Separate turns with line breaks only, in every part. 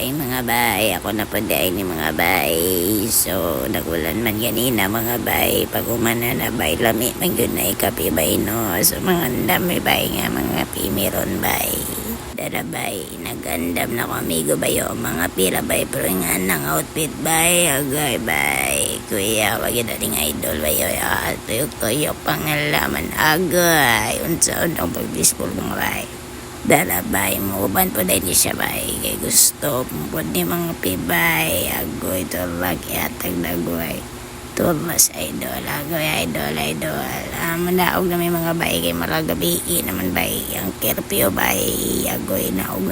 bay mga bay, ako na po dahil ni mga bay. So nagulan man ganina mga bay, pag umana na bay lami man yun na ikapi bay no. So mga dami bay nga mga pimiron bay. Dara bay, nagandam na ko amigo bayo mga pila bay pero nga nang outfit bay, agay bay. Kuya, wag yun nating idol bayo ya, tuyok-tuyok pangalaman agay. Unsaon ang pag-baseball mga bay. Dala bay mo ban po dahil siya bay kay gusto po ni mga pibay agoy tulak yatag dagoy tulas idol idol manaog na may mga bay kay malagabi naman bay ang kerpyo bay agoy naog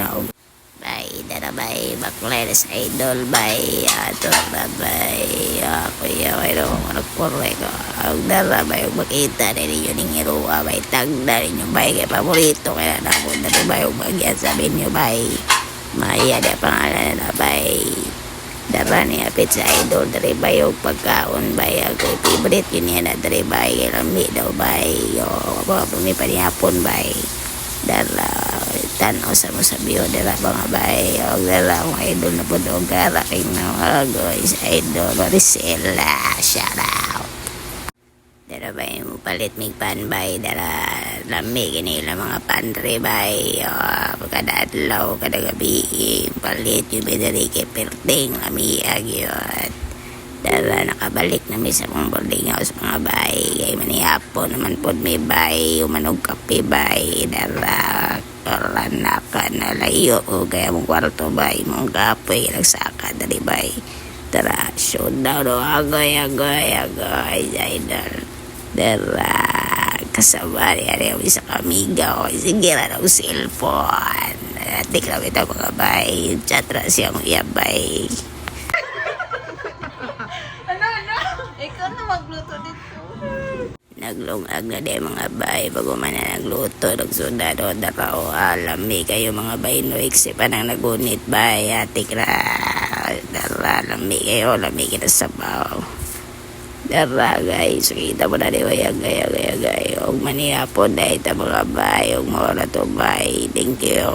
bay dala bay bakleres idol bay ato bay kuya way do nagkorre ko dala bay makita dali yun ng iruwa bay tagda rin yung bay kay paborito kaya napunta rin bay bagyan sabihin nyo bay maya da pangalan na bay dara ni apit sa idol dari bay o pagkaon bay ako'y favorite yun yan na dari bay kay lami daw bay o pumipanyapon bay dala tanaw sa mo sa biyo dala mga bay o dala akong idol na po doon kara kay na guys idol Maricela shout out dala bay mo palit mig pan bay dala lami ganila mga pandre bay o kada adlaw kada gabi palit yung bidari kay perting lami agyot dala nakabalik na mi sa mga boarding house mga bay kay manihapon naman po may bay umanog kape bay dala karanakan na layo o kaya mong kwarto bay mong kape nagsaka dali bay tara showdown o agay idol dala kasama niya sa kamiga o sige na ng cellphone atik lang ito mga bay chatra siyang iyabay.
Ikaw na magluto dito.
Naglungag na di mga bay bago man na nagluto nagsundado daraw alami kayo mga bay no iksipan ang nagunit bay atik ra dara lami kayo lami kita sabaw dara guys kita mo na di agay og manihapon dahil ta mga bay og mawala to bay thank you.